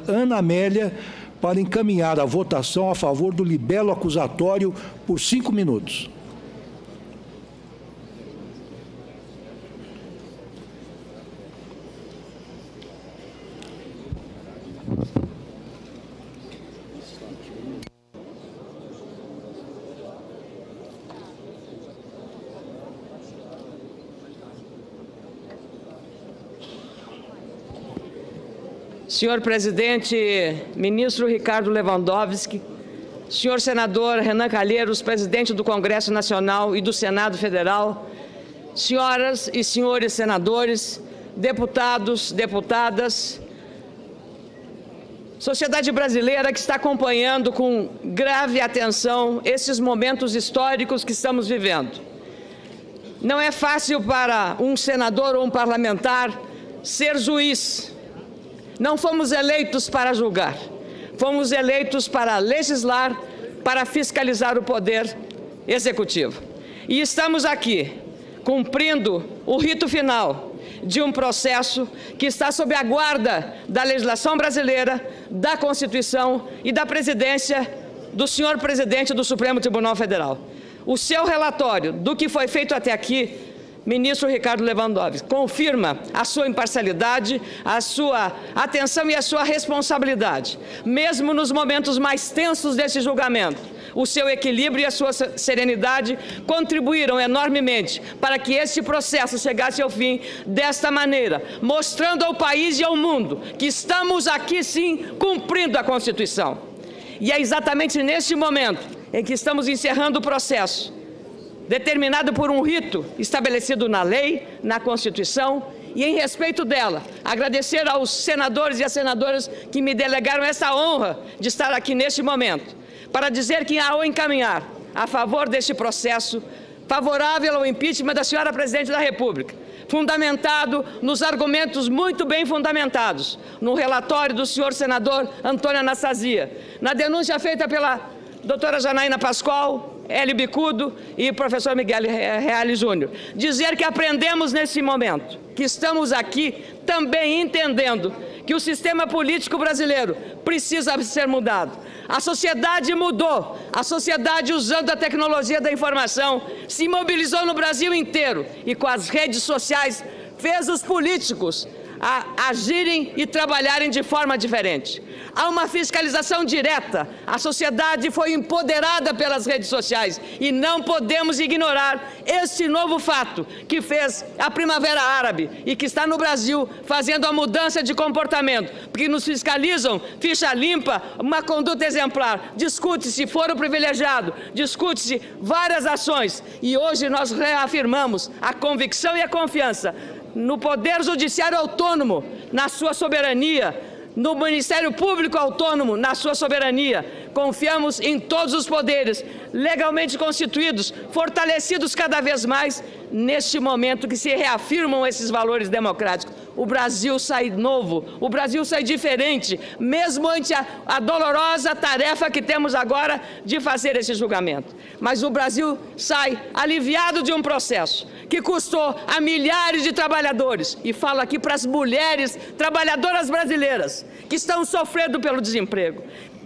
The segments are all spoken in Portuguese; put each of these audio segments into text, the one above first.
Ana Amélia para encaminhar a votação a favor do libelo acusatório por 5 minutos. Senhor presidente, ministro Ricardo Lewandowski, senhor senador Renan Calheiros, presidente do Congresso Nacional e do Senado Federal, senhoras e senhores senadores, deputados, deputadas, sociedade brasileira que está acompanhando com grave atenção esses momentos históricos que estamos vivendo. Não é fácil para um senador ou um parlamentar ser juiz. Não fomos eleitos para julgar, fomos eleitos para legislar, para fiscalizar o poder executivo. E estamos aqui, cumprindo o rito final de um processo que está sob a guarda da legislação brasileira, da Constituição e da presidência do senhor presidente do Supremo Tribunal Federal. O seu relatório do que foi feito até aqui, ministro Ricardo Lewandowski, confirma a sua imparcialidade, a sua atenção e a sua responsabilidade. Mesmo nos momentos mais tensos desse julgamento, o seu equilíbrio e a sua serenidade contribuíram enormemente para que este processo chegasse ao fim desta maneira, mostrando ao país e ao mundo que estamos aqui, sim, cumprindo a Constituição. E é exatamente neste momento em que estamos encerrando o processo, determinado por um rito estabelecido na lei, na Constituição, e em respeito dela, agradecer aos senadores e às senadoras que me delegaram essa honra de estar aqui neste momento, para dizer que ao encaminhar a favor deste processo, favorável ao impeachment da senhora Presidente da República, fundamentado nos argumentos muito bem fundamentados, no relatório do senhor senador Antônio Anastasia, na denúncia feita pela doutora Janaína Pascoal, Hélio Bicudo e professor Miguel Reale Júnior. Dizer que aprendemos nesse momento, que estamos aqui também entendendo que o sistema político brasileiro precisa ser mudado. A sociedade mudou, a sociedade, usando a tecnologia da informação, se mobilizou no Brasil inteiro e com as redes sociais fez os políticos agirem e trabalharem de forma diferente. Há uma fiscalização direta, a sociedade foi empoderada pelas redes sociais e não podemos ignorar esse novo fato que fez a Primavera Árabe e que está no Brasil fazendo a mudança de comportamento, porque nos fiscalizam, ficha limpa, uma conduta exemplar, discute-se foro privilegiado, discute-se várias ações e hoje nós reafirmamos a convicção e a confiança no Poder Judiciário autônomo, na sua soberania, no Ministério Público autônomo, na sua soberania. Confiamos em todos os poderes legalmente constituídos, fortalecidos cada vez mais, neste momento que se reafirmam esses valores democráticos. O Brasil sai novo, o Brasil sai diferente, mesmo ante a dolorosa tarefa que temos agora de fazer esse julgamento. Mas o Brasil sai aliviado de um processo que custou a milhares de trabalhadores, e falo aqui para as mulheres trabalhadoras brasileiras que estão sofrendo pelo desemprego,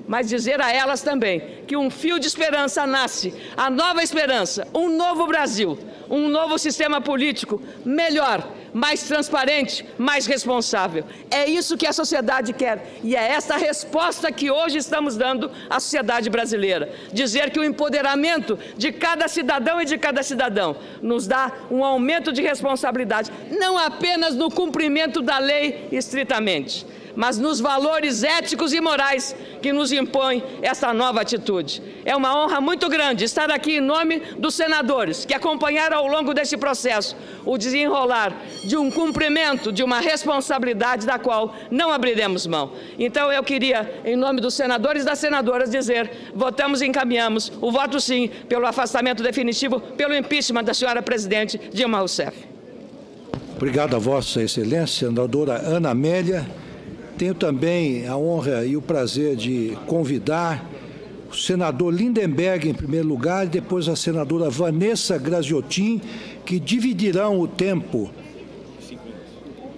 mas dizer a elas também que um fio de esperança nasce, a nova esperança, um novo Brasil, um novo sistema político melhor, mais transparente, mais responsável. É isso que a sociedade quer e é essa resposta que hoje estamos dando à sociedade brasileira. Dizer que o empoderamento de cada cidadão e de cada cidadão nos dá um aumento de responsabilidade, não apenas no cumprimento da lei estritamente, mas nos valores éticos e morais que nos impõem essa nova atitude. É uma honra muito grande estar aqui em nome dos senadores que acompanharam ao longo desse processo o desenrolar de um cumprimento, de uma responsabilidade da qual não abriremos mão. Então eu queria, em nome dos senadores e das senadoras, dizer: votamos e encaminhamos o voto sim pelo afastamento definitivo, pelo impeachment da senhora presidente Dilma Rousseff. Obrigado a Vossa Excelência, senadora Ana Amélia. Tenho também a honra e o prazer de convidar o senador Lindenberg, em primeiro lugar, e depois a senadora Vanessa Graziotin, que dividirão o tempo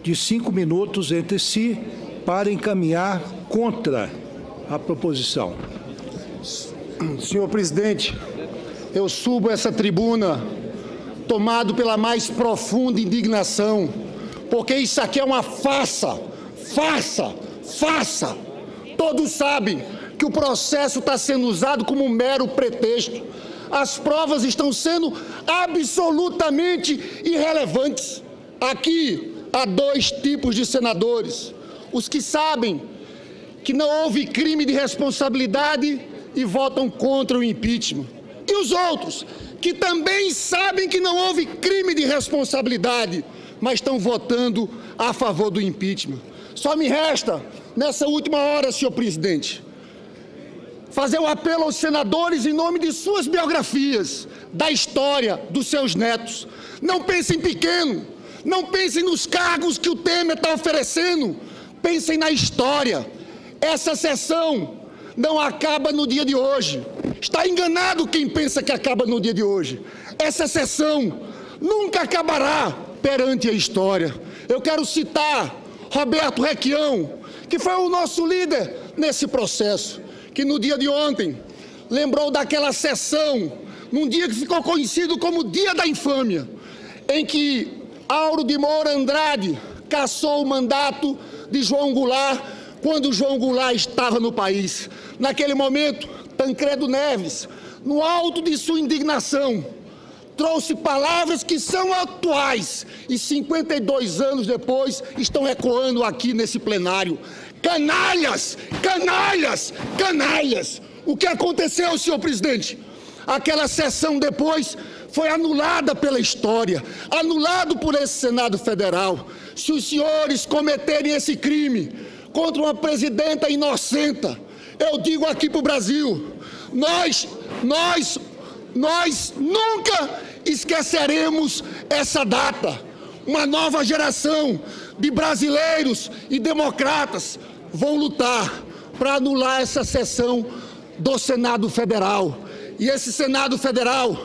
de 5 minutos entre si para encaminhar contra a proposição. Senhor presidente, eu subo essa tribuna tomado pela mais profunda indignação, porque isso aqui é uma farsa, farsa. Todos sabem que o processo está sendo usado como um mero pretexto. As provas estão sendo absolutamente irrelevantes. Aqui há dois tipos de senadores: os que sabem que não houve crime de responsabilidade e votam contra o impeachment, e os outros que também sabem que não houve crime de responsabilidade, mas estão votando a favor do impeachment. Só me resta, nessa última hora, senhor presidente, fazer um apelo aos senadores em nome de suas biografias, da história dos seus netos. Não pensem pequeno, não pensem nos cargos que o Temer está oferecendo, pensem na história. Essa sessão não acaba no dia de hoje. Está enganado quem pensa que acaba no dia de hoje. Essa sessão nunca acabará perante a história. Eu quero citar Roberto Requião, que foi o nosso líder nesse processo, que no dia de ontem lembrou daquela sessão, num dia que ficou conhecido como Dia da Infâmia, em que Auro de Moura Andrade cassou o mandato de João Goulart, quando João Goulart estava no país. Naquele momento, Tancredo Neves, no alto de sua indignação, trouxe palavras que são atuais e 52 anos depois estão ecoando aqui nesse plenário. Canalhas, canalhas, canalhas. O que aconteceu, senhor presidente? Aquela sessão depois foi anulada pela história, anulado por esse Senado Federal. Se os senhores cometerem esse crime contra uma presidenta inocenta, eu digo aqui para o Brasil, nós nunca esqueceremos essa data. Uma nova geração de brasileiros e democratas vão lutar para anular essa sessão do Senado Federal. E esse Senado Federal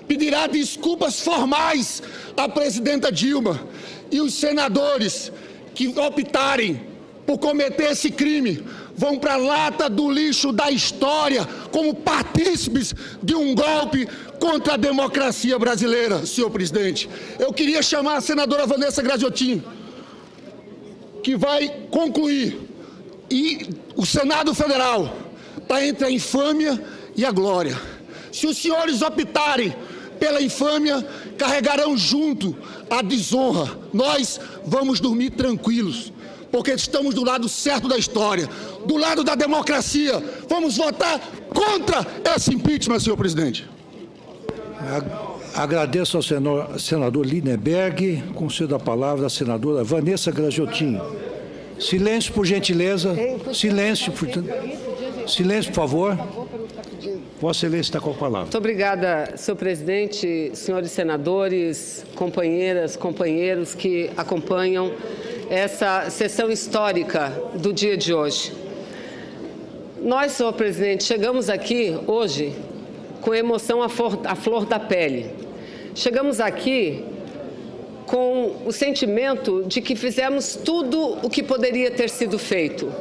pedirá desculpas formais à presidenta Dilma. E os senadores que optarem por cometer esse crime vão para a lata do lixo da história como partícipes de um golpe contra a democracia brasileira, senhor presidente. Eu queria chamar a senadora Vanessa Graziotin, que vai concluir. E o Senado Federal está entre a infâmia e a glória. Se os senhores optarem pela infâmia, carregarão junto a desonra. Nós vamos dormir tranquilos, porque estamos do lado certo da história, do lado da democracia. Vamos votar contra esse impeachment, senhor presidente. Agradeço ao senador Lindenberg. Concedo a palavra à senadora Vanessa Graziotin. Silêncio, por gentileza. Silêncio, por favor. Vossa Excelência está com a palavra. Muito obrigada, senhor presidente, senhores senadores, companheiras, companheiros que acompanham essa sessão histórica do dia de hoje. Nós, senhor presidente, chegamos aqui hoje com emoção à flor da pele. Chegamos aqui com o sentimento de que fizemos tudo o que poderia ter sido feito.